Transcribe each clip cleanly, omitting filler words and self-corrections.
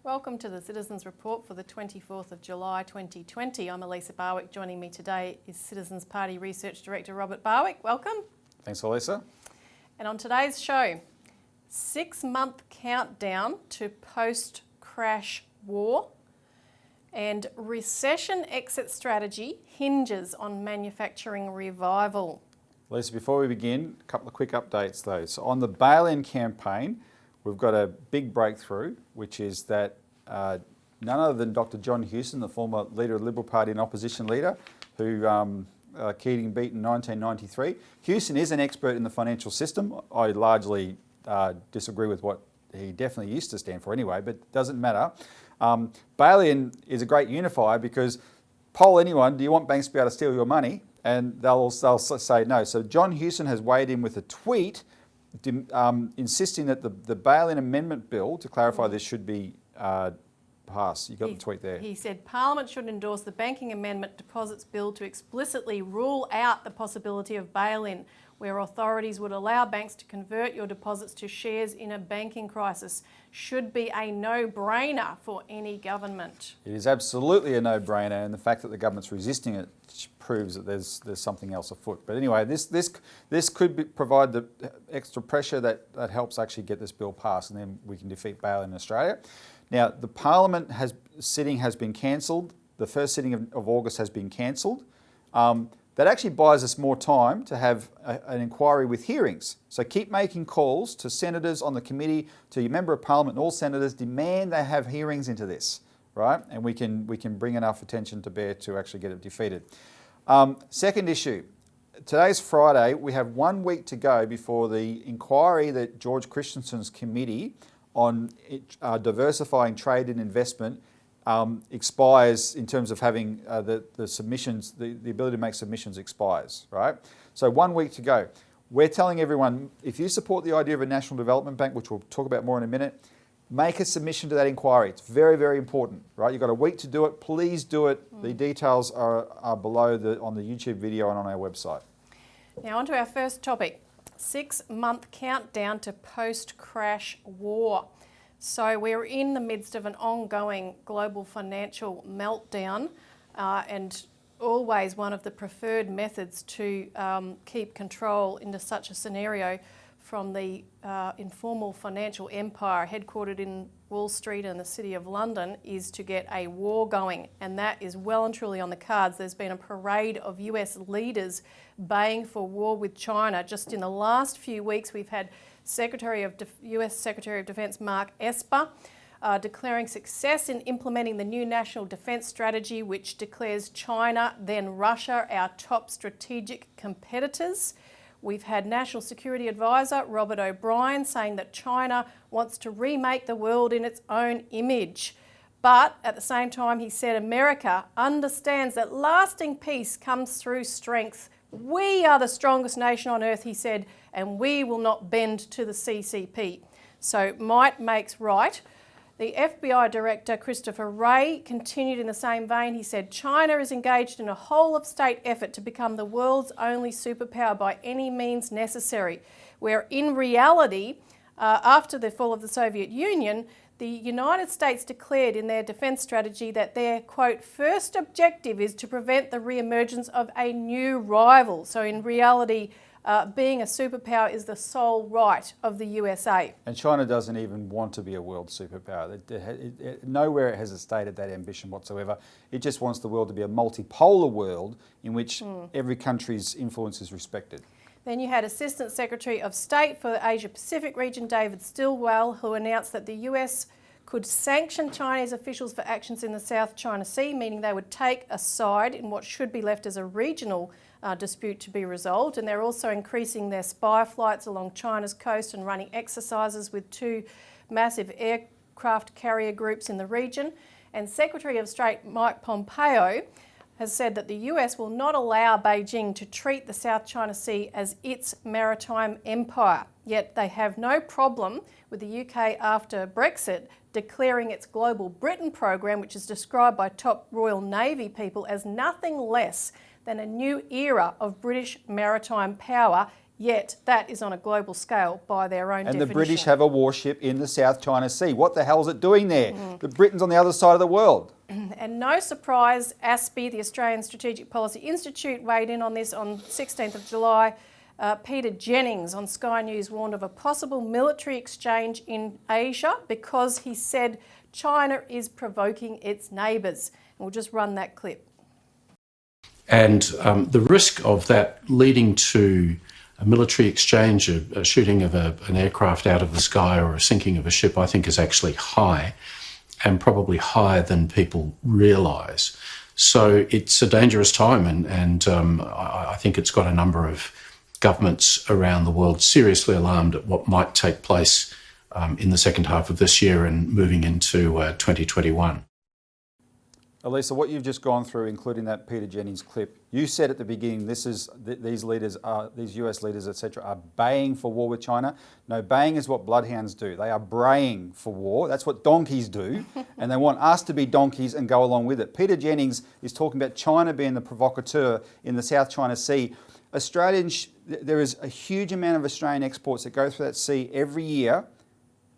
Welcome to the Citizens Report for the 24th of July 2020. I'm Elisa Barwick. Joining me today is Citizens Party Research Director Robert Barwick. Welcome. Thanks, Elisa. And on today's show, 6-month countdown to post-crash war and recession exit strategy hinges on manufacturing revival. Elisa, before we begin, a couple of quick updates though. So on the bail-in campaign, we've got a big breakthrough, which is that none other than Dr. John Hewson, the former leader of the Liberal Party and opposition leader, who Keating beat in 1993. Hewson is an expert in the financial system. I largely disagree with what he definitely used to stand for anyway, but it doesn't matter. Bail-in is a great unifier because poll anyone, do you want banks to be able to steal your money? And they'll say no. So John Hewson has weighed in with a tweet insisting that the bail-in amendment bill, to clarify this, should be passed. You got the tweet there. He said Parliament should endorse the Banking Amendment Deposits Bill to explicitly rule out the possibility of bail-in, where authorities would allow banks to convert your deposits to shares in a banking crisis. Should be a no-brainer for any government. It is absolutely a no-brainer, and the fact that the government's resisting it proves that there's something else afoot. But anyway, this could provide the extra pressure that helps actually get this bill passed, and then we can defeat bail in Australia. Now, the Parliament sitting has been cancelled. The first sitting of August has been cancelled. That actually buys us more time to have an inquiry with hearings. So keep making calls to senators on the committee, to your member of Parliament, and all senators. Demand they have hearings into this, right? And we can bring enough attention to bear to actually get it defeated. Second issue. Today's Friday. We have 1 week to go before the inquiry that George Christensen's committee on diversifying trade and investment expires in terms of having the submissions, the ability to make submissions expires, right? So 1 week to go. We're telling everyone, if you support the idea of a national development bank, which we'll talk about more in a minute, make a submission to that inquiry. It's very, very important, right? You've got a week to do it. Please do it. The details are below on the YouTube video and on our website. Now on to our first topic, 6-month countdown to post-crash war. So we're in the midst of an ongoing global financial meltdown and always one of the preferred methods to keep control into such a scenario from the informal financial empire headquartered in Wall Street and the City of London is to get a war going, and that is well and truly on the cards. There's been a parade of US leaders baying for war with China. Just in the last few weeks we've had US Secretary of Defence Mark Esper declaring success in implementing the new National Defence Strategy, which declares China, then Russia, our top strategic competitors. We've had National Security Advisor Robert O'Brien saying that China wants to remake the world in its own image. But at the same time, he said America understands that lasting peace comes through strength. We are the strongest nation on earth, he said, and we will not bend to the CCP. So might makes right. The FBI Director Christopher Wray continued in the same vein. He said China is engaged in a whole-of-state effort to become the world's only superpower by any means necessary, where in reality, after the fall of the Soviet Union, the United States declared in their defence strategy that their, quote, first objective is to prevent the re-emergence of a new rival. So in reality, being a superpower is the sole right of the USA. And China doesn't even want to be a world superpower. Nowhere has it stated that ambition whatsoever. It just wants the world to be a multipolar world in which every country's influence is respected. Then you had Assistant Secretary of State for the Asia Pacific region, David Stilwell, who announced that the US could sanction Chinese officials for actions in the South China Sea, meaning they would take a side in what should be left as a regional dispute to be resolved. And they're also increasing their spy flights along China's coast and running exercises with 2 massive aircraft carrier groups in the region. And Secretary of State Mike Pompeo has said that the US will not allow Beijing to treat the South China Sea as its maritime empire. Yet they have no problem with the UK after Brexit declaring its Global Britain program, which is described by top Royal Navy people as nothing less than a new era of British maritime power Yet that is on a global scale by their own definition. And the British have a warship in the South China Sea. What the hell is it doing there? The Britain's on the other side of the world. And no surprise, ASPI, the Australian Strategic Policy Institute, weighed in on this on 16th of July. Peter Jennings on Sky News warned of a possible military exchange in Asia because he said China is provoking its neighbours. And we'll just run that clip. And the risk of that leading to a military exchange, a shooting of an aircraft out of the sky or a sinking of a ship, I think is actually high, and probably higher than people realise. So it's a dangerous time, and I think it's got a number of governments around the world seriously alarmed at what might take place in the second half of this year and moving into 2021. Elisa, what you've just gone through, including that Peter Jennings clip, you said at the beginning these leaders, these US leaders, etc., are baying for war with China. No, baying is what bloodhounds do. They are braying for war. That's what donkeys do, and they want us to be donkeys and go along with it. Peter Jennings is talking about China being the provocateur in the South China Sea. There is a huge amount of Australian exports that go through that sea every year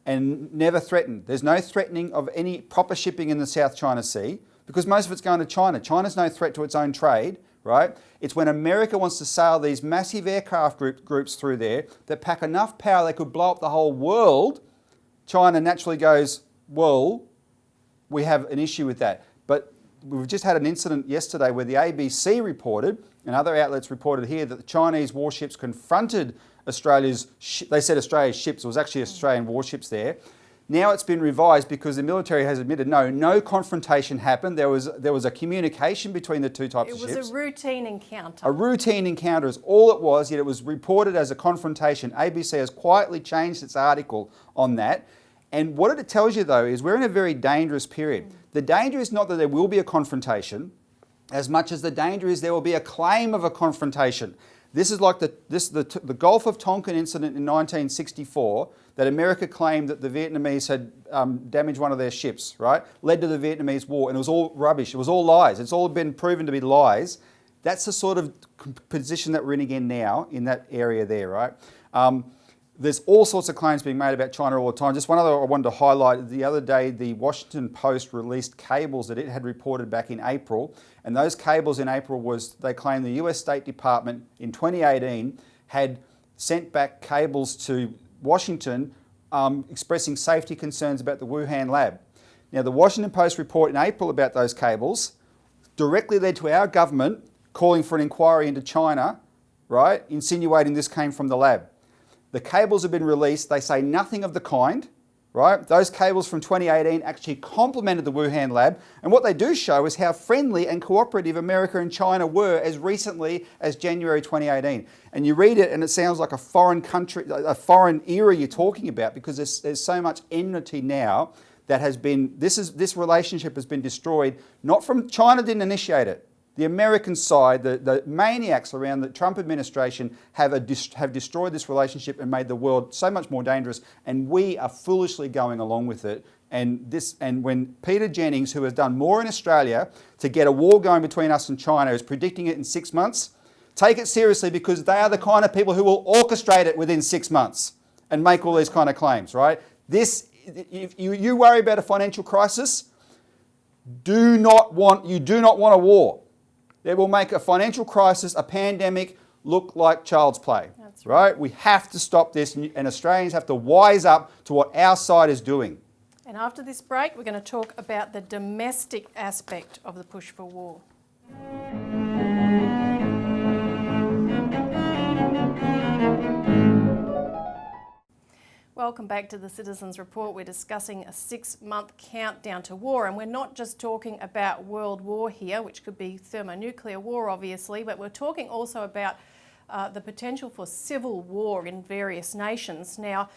and never threatened. There's no threatening of any proper shipping in the South China Sea, because most of it's going to China. China's no threat to its own trade, right? It's when America wants to sail these massive aircraft groups through there that pack enough power they could blow up the whole world. China naturally goes, well, we have an issue with that. But we've just had an incident yesterday where the ABC reported, and other outlets reported here, that the Chinese warships confronted they said Australia's ships, it was actually Australian warships there. Now it's been revised because the military has admitted no confrontation happened. There was a communication between the two types of ships. It was a routine encounter. A routine encounter is all it was, yet it was reported as a confrontation. ABC has quietly changed its article on that. And what it tells you, though, is we're in a very dangerous period. The danger is not that there will be a confrontation, as much as the danger is there will be a claim of a confrontation. This is like the Gulf of Tonkin incident in 1964, that America claimed that the Vietnamese had damaged one of their ships, right? Led to the Vietnamese War, and it was all rubbish. It was all lies. It's all been proven to be lies. That's the sort of position that we're in again now in that area there, right? There's all sorts of claims being made about China all the time. Just one other I wanted to highlight. The other day, the Washington Post released cables that it had reported back in April. And those cables in April they claimed the US State Department in 2018 had sent back cables to Washington expressing safety concerns about the Wuhan lab. Now, the Washington Post report in April about those cables directly led to our government calling for an inquiry into China, right, insinuating this came from the lab. The cables have been released. They say nothing of the kind, right? Those cables from 2018 actually complemented the Wuhan lab. And what they do show is how friendly and cooperative America and China were as recently as January 2018. And you read it and it sounds like a foreign country, a foreign era you're talking about, because there's so much enmity now that has been, this relationship has been destroyed. Not from, China didn't initiate it. The American side, the maniacs around the Trump administration have destroyed this relationship and made the world so much more dangerous, and we are foolishly going along with it. And when Peter Jennings, who has done more in Australia to get a war going between us and China, is predicting it in 6 months, take it seriously, because they are the kind of people who will orchestrate it within 6 months and make all these kind of claims, right? If you worry about a financial crisis, you do not want a war. It will make a financial crisis, a pandemic, look like child's play. That's right. We have to stop this, and Australians have to wise up to what our side is doing. And after this break, we're going to talk about the domestic aspect of the push for war. Welcome back to the Citizens Report. We're discussing a 6-month countdown to war, and we're not just talking about world war here, which could be thermonuclear war obviously, but we're talking also about the potential for civil war in various nations. Now,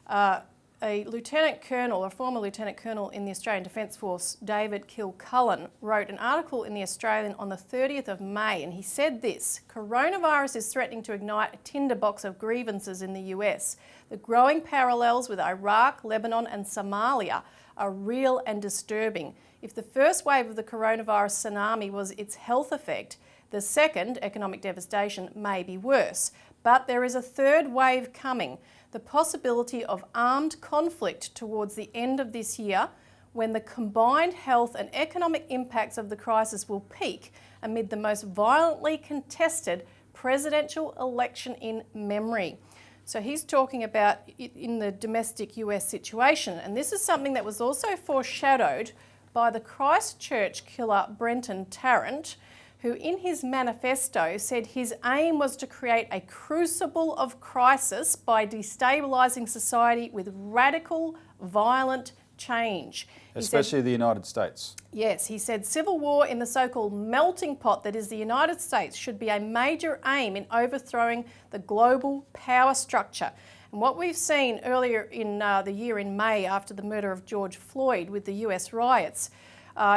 a former Lieutenant Colonel in the Australian Defence Force, David Kilcullen, wrote an article in The Australian on the 30th of May, and he said this: coronavirus is threatening to ignite a tinderbox of grievances in the US. The growing parallels with Iraq, Lebanon and Somalia are real and disturbing. If the first wave of the coronavirus tsunami was its health effect, the second, economic devastation, may be worse. But there is a third wave coming, the possibility of armed conflict towards the end of this year, when the combined health and economic impacts of the crisis will peak amid the most violently contested presidential election in memory. So he's talking about in the domestic US situation, and this is something that was also foreshadowed by the Christchurch killer Brenton Tarrant, who in his manifesto said his aim was to create a crucible of crisis by destabilising society with radical, violent change. Especially the United States. Yes, he said civil war in the so-called melting pot that is the United States should be a major aim in overthrowing the global power structure. And what we've seen earlier in the year in May after the murder of George Floyd with the US riots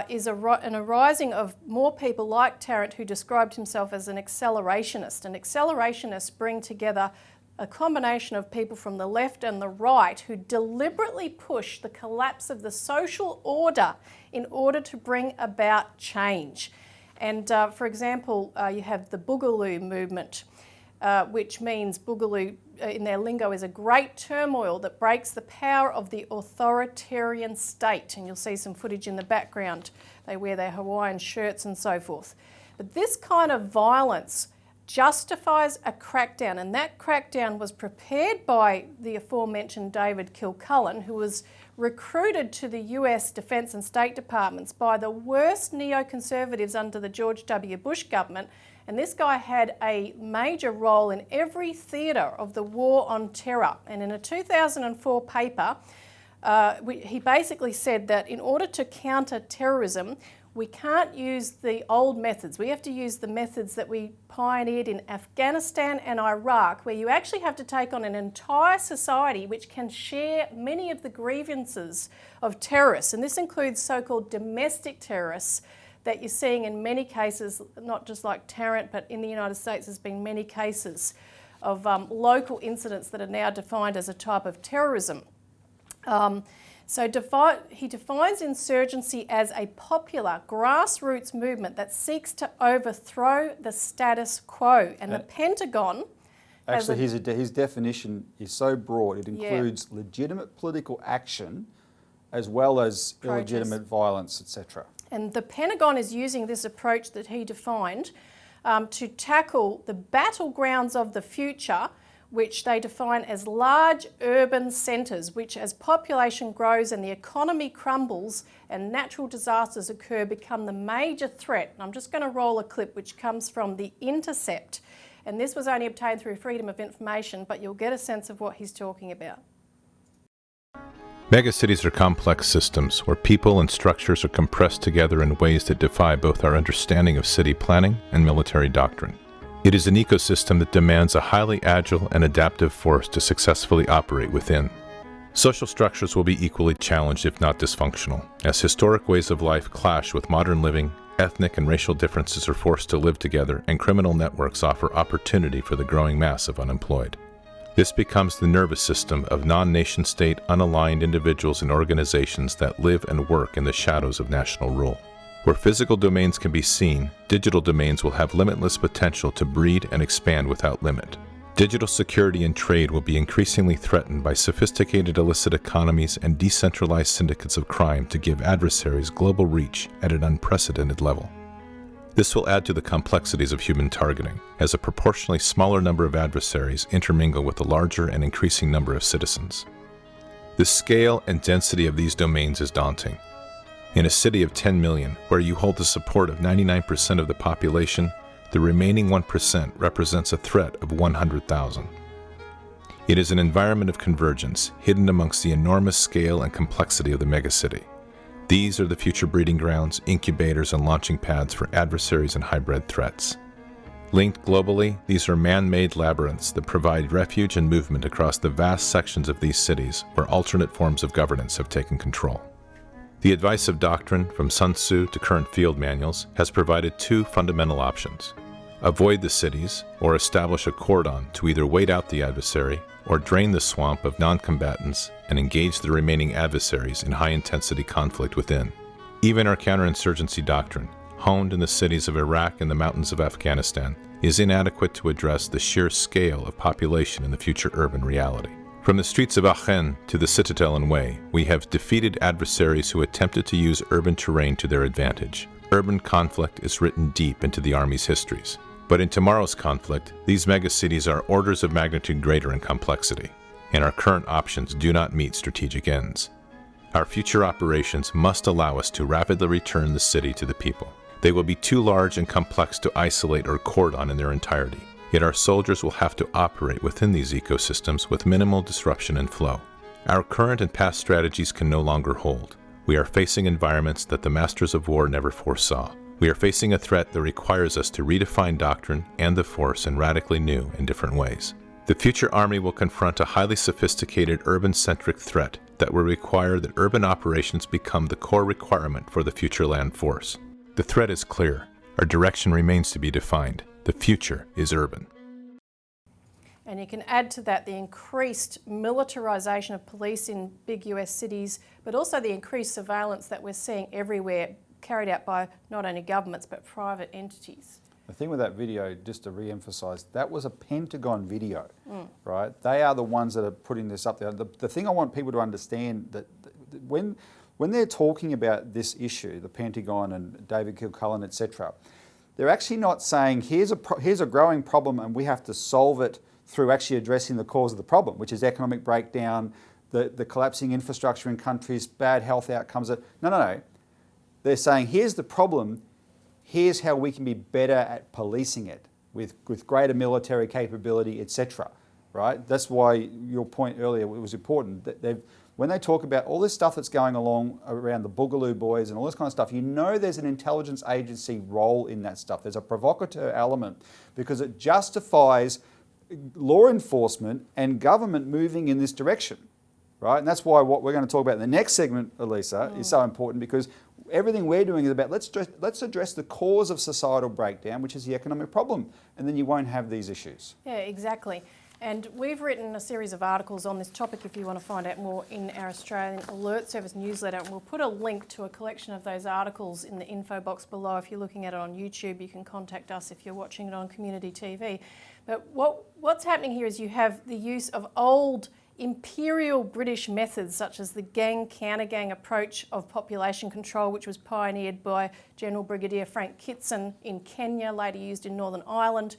is an arising of more people like Tarrant, who described himself as an accelerationist. And accelerationists bring together a combination of people from the left and the right who deliberately push the collapse of the social order in order to bring about change. And for example, you have the Boogaloo movement, which means Boogaloo in their lingo is a great turmoil that breaks the power of the authoritarian state. And you'll see some footage in the background. They wear their Hawaiian shirts and so forth. But this kind of violence justifies a crackdown, and that crackdown was prepared by the aforementioned David Kilcullen, who was recruited to the US Defence and State Departments by the worst neoconservatives under the George W. Bush government, and this guy had a major role in every theatre of the war on terror. And in a 2004 paper, he basically said that in order to counter terrorism, we can't use the old methods. We have to use the methods that we pioneered in Afghanistan and Iraq, where you actually have to take on an entire society which can share many of the grievances of terrorists. And this includes so-called domestic terrorists that you're seeing in many cases, not just like Tarrant, but in the United States there's been many cases of local incidents that are now defined as a type of terrorism. He defines insurgency as a popular grassroots movement that seeks to overthrow the status quo. And the Pentagon... Actually, his definition is so broad, it includes legitimate political action as well as illegitimate violence, etc. And the Pentagon is using this approach that he defined to tackle the battlegrounds of the future, which they define as large urban centres, which as population grows and the economy crumbles and natural disasters occur, become the major threat. And I'm just going to roll a clip which comes from The Intercept. And this was only obtained through Freedom of Information, but you'll get a sense of what he's talking about. Megacities are complex systems where people and structures are compressed together in ways that defy both our understanding of city planning and military doctrine. It is an ecosystem that demands a highly agile and adaptive force to successfully operate within. Social structures will be equally challenged, if not dysfunctional, as historic ways of life clash with modern living, ethnic and racial differences are forced to live together, and criminal networks offer opportunity for the growing mass of unemployed. This becomes the nervous system of non-nation state unaligned individuals and organizations that live and work in the shadows of national rule. Where physical domains can be seen, digital domains will have limitless potential to breed and expand without limit. Digital security and trade will be increasingly threatened by sophisticated illicit economies and decentralized syndicates of crime to give adversaries global reach at an unprecedented level. This will add to the complexities of human targeting, as a proportionally smaller number of adversaries intermingle with a larger and increasing number of citizens. The scale and density of these domains is daunting. In a city of 10 million, where you hold the support of 99% of the population, the remaining 1% represents a threat of 100,000. It is an environment of convergence, hidden amongst the enormous scale and complexity of the megacity. These are the future breeding grounds, incubators, and launching pads for adversaries and hybrid threats. Linked globally, these are man-made labyrinths that provide refuge and movement across the vast sections of these cities where alternate forms of governance have taken control. The advice of doctrine, from Sun Tzu to current field manuals, has provided two fundamental options. Avoid the cities, or establish a cordon to either wait out the adversary or drain the swamp of non-combatants and engage the remaining adversaries in high-intensity conflict within. Even our counterinsurgency doctrine, honed in the cities of Iraq and the mountains of Afghanistan, is inadequate to address the sheer scale of population in the future urban reality. From the streets of Aachen to the Citadel and Way, we have defeated adversaries who attempted to use urban terrain to their advantage. Urban conflict is written deep into the Army's histories. But in tomorrow's conflict, these megacities are orders of magnitude greater in complexity, and our current options do not meet strategic ends. Our future operations must allow us to rapidly return the city to the people. They will be too large and complex to isolate or cordon in their entirety. Yet our soldiers will have to operate within these ecosystems with minimal disruption and flow. Our current and past strategies can no longer hold. We are facing environments that the masters of war never foresaw. We are facing a threat that requires us to redefine doctrine and the force in radically new and different ways. The future Army will confront a highly sophisticated urban-centric threat that will require that urban operations become the core requirement for the future land force. The threat is clear. Our direction remains to be defined. The future is urban. And you can add to that the increased militarisation of police in big US cities, but also the increased surveillance that we're seeing everywhere, carried out by not only governments but private entities. The thing with that video, just to re-emphasise, that was a Pentagon video, right? They are the ones that are putting this up there. The thing I want people to understand that when they're talking about this issue, the Pentagon and David Kilcullen, etc., they're actually not saying here's a growing problem and we have to solve it through actually addressing the cause of the problem, which is economic breakdown, the collapsing infrastructure in countries, bad health outcomes. No. They're saying here's the problem. Here's how we can be better at policing it with greater military capability, etc. Right? That's why your point earlier was important. That when they talk about all this stuff that's going along around the Boogaloo Boys and all this kind of stuff, you know there's an intelligence agency role in that stuff. There's a provocateur element because it justifies law enforcement and government moving in this direction. Right? And that's why what we're going to talk about in the next segment, Elisa, is so important because everything we're doing is about let's address the cause of societal breakdown, which is the economic problem, and then you won't have these issues. Yeah, exactly. And we've written a series of articles on this topic if you want to find out more in our Australian Alert Service newsletter. And we'll put a link to a collection of those articles in the info box below. If you're looking at it on YouTube, you can contact us if you're watching it on community TV. But what's happening here is you have the use of old imperial British methods such as the gang-counter-gang approach of population control, which was pioneered by General Brigadier Frank Kitson in Kenya, later used in Northern Ireland.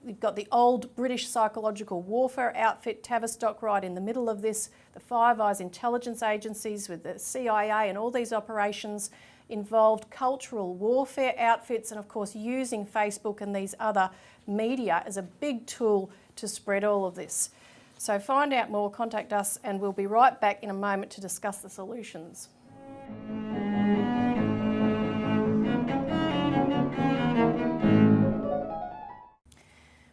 You've got the old British psychological warfare outfit, Tavistock, right in the middle of this, the Five Eyes intelligence agencies with the CIA, and all these operations involved cultural warfare outfits and, of course, using Facebook and these other media as a big tool to spread all of this. So find out more, contact us, and we'll be right back in a moment to discuss the solutions.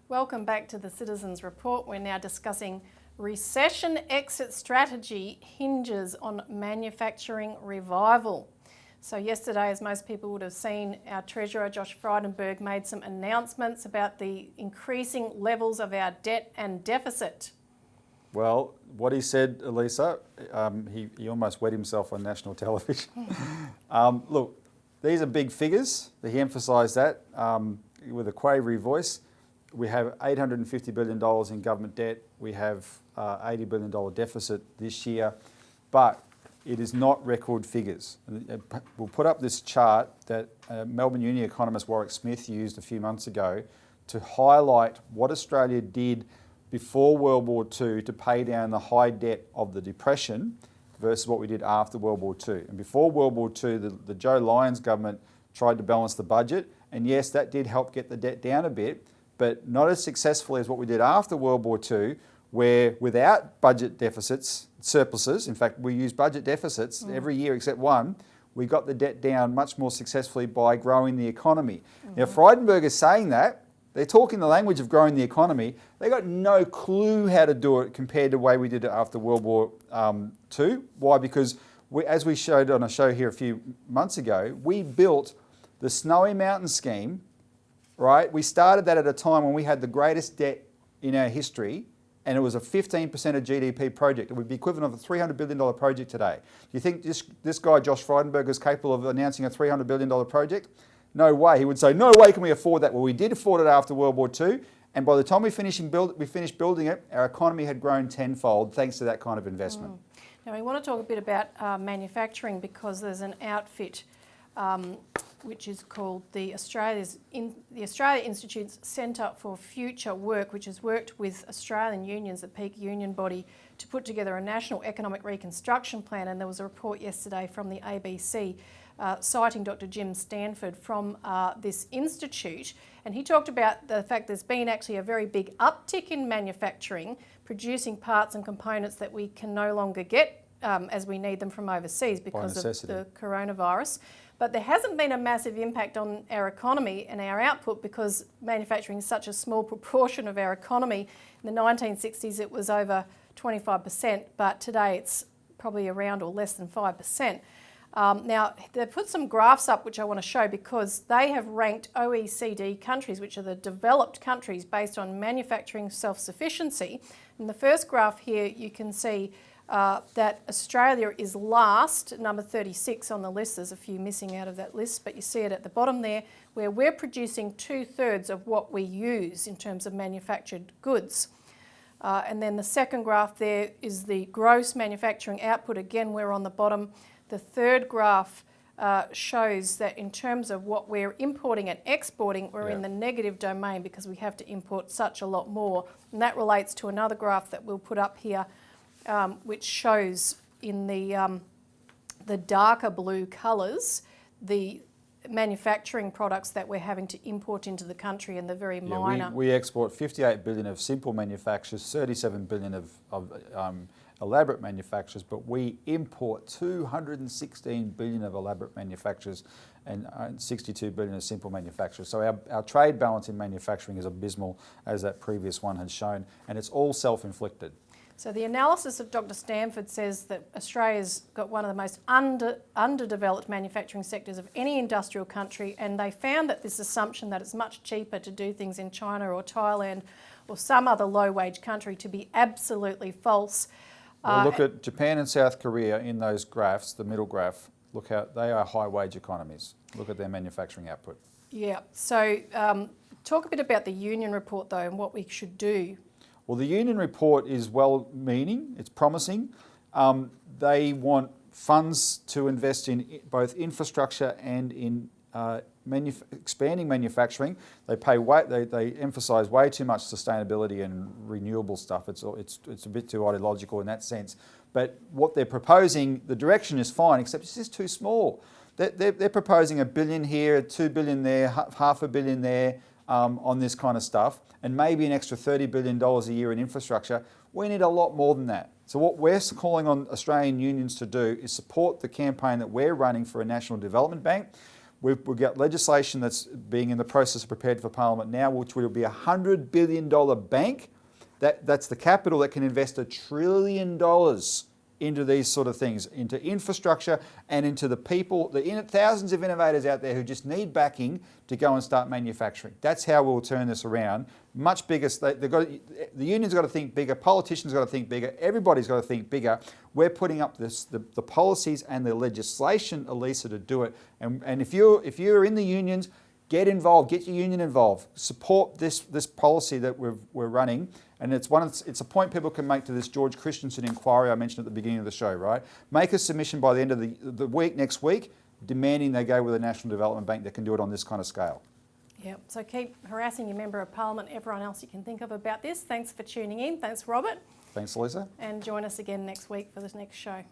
Welcome back to the Citizens Report. We're now discussing recession exit strategy hinges on manufacturing revival. So yesterday, as most people would have seen, our Treasurer Josh Frydenberg made some announcements about the increasing levels of our debt and deficit. Well, what he said, Elisa, he almost wet himself on national television. Look, these are big figures. He emphasised that with a quavery voice. We have $850 billion in government debt. We have $80 billion deficit this year, but it is not record figures. We'll put up this chart that Melbourne Uni economist Warwick Smith used a few months ago to highlight what Australia did before World War II to pay down the high debt of the Depression versus what we did after World War II. And before World War II, the Joe Lyons government tried to balance the budget, and yes, that did help get the debt down a bit, but not as successfully as what we did after World War II, where without budget deficits, surpluses, in fact, we used budget deficits every year except one, we got the debt down much more successfully by growing the economy. Now, Frydenberg is saying that. They're talking the language of growing the economy. They got no clue how to do it compared to the way we did it after World War II. Why? Because as we showed on a show here a few months ago, we built the Snowy Mountain scheme, right? We started that at a time when we had the greatest debt in our history, and it was a 15% of GDP project. It would be equivalent of a $300 billion project today. Do you think this guy, Josh Frydenberg, is capable of announcing a $300 billion project? no way. He would say, no way can we afford that. Well, we did afford it after World War II, and by the time we finished building it, our economy had grown tenfold thanks to that kind of investment. Now, we want to talk a bit about manufacturing, because there's an outfit which is called the Australia Institute's Centre for Future Work, which has worked with Australian unions, the peak union body, to put together a national economic reconstruction plan. And there was a report yesterday from the ABC citing Dr. Jim Stanford from this institute, and he talked about the fact there's been actually a very big uptick in manufacturing, producing parts and components that we can no longer get as we need them from overseas because of the coronavirus. But there hasn't been a massive impact on our economy and our output, because manufacturing is such a small proportion of our economy. In the 1960s it was over 25%, but today it's probably around or less than 5%. Now, they've put some graphs up which I want to show, because they have ranked OECD countries, which are the developed countries, based on manufacturing self-sufficiency. In the first graph here, you can see that Australia is last, number 36 on the list. There's a few missing out of that list, but you see it at the bottom there, where we're producing 2/3 of what we use in terms of manufactured goods. And then the second graph there is the gross manufacturing output. Again, we're on the bottom. The third graph shows that in terms of what we're importing and exporting, we're in the negative domain, because we have to import such a lot more. And that relates to another graph that we'll put up here, which shows in the darker blue colours the manufacturing products that we're having to import into the country, and the very minor. We export 58 billion of simple manufactures, 37 billion of elaborate manufacturers, but we import 216 billion of elaborate manufacturers and 62 billion of simple manufacturers. So our trade balance in manufacturing is abysmal, as that previous one had shown, and it's all self-inflicted. So the analysis of Dr. Stanford says that Australia's got one of the most underdeveloped manufacturing sectors of any industrial country, and they found that this assumption that it's much cheaper to do things in China or Thailand or some other low-wage country to be absolutely false. Well, look at Japan and South Korea in those graphs, the middle graph. Look how they are high-wage economies. Look at their manufacturing output. Yeah, so talk a bit about the union report though, and what we should do. Well, the union report is well-meaning, it's promising. They want funds to invest in both infrastructure and in expanding manufacturing. They emphasise way too much sustainability and renewable stuff. It's a bit too ideological in that sense. But what they're proposing, the direction is fine, except it's just too small. They're proposing $1 billion here, $2 billion there, $500 million there on this kind of stuff, and maybe an extra $30 billion a year in infrastructure. We need a lot more than that. So what we're calling on Australian unions to do is support the campaign that we're running for a National Development Bank. We've got legislation that's being in the process of prepared for Parliament now, which will be a $100 billion bank. That's the capital that can invest $1 trillion into these sort of things, into infrastructure and into the people, thousands of innovators out there who just need backing to go and start manufacturing. That's how we'll turn this around. Much bigger. The unions got to think bigger. Politicians got to think bigger. Everybody's got to think bigger. We're putting up the policies and the legislation, Elisa, to do it. And if you're in the unions, get involved. Get your union involved. Support this policy that we're running. And it's a point people can make to this George Christensen inquiry I mentioned at the beginning of the show, right? Make a submission by the end of the week, next week, demanding they go with a National Development Bank that can do it on this kind of scale. Yeah, so keep harassing your Member of Parliament, everyone else you can think of about this. Thanks for tuning in. Thanks, Robert. Thanks, Elisa. And join us again next week for this next show.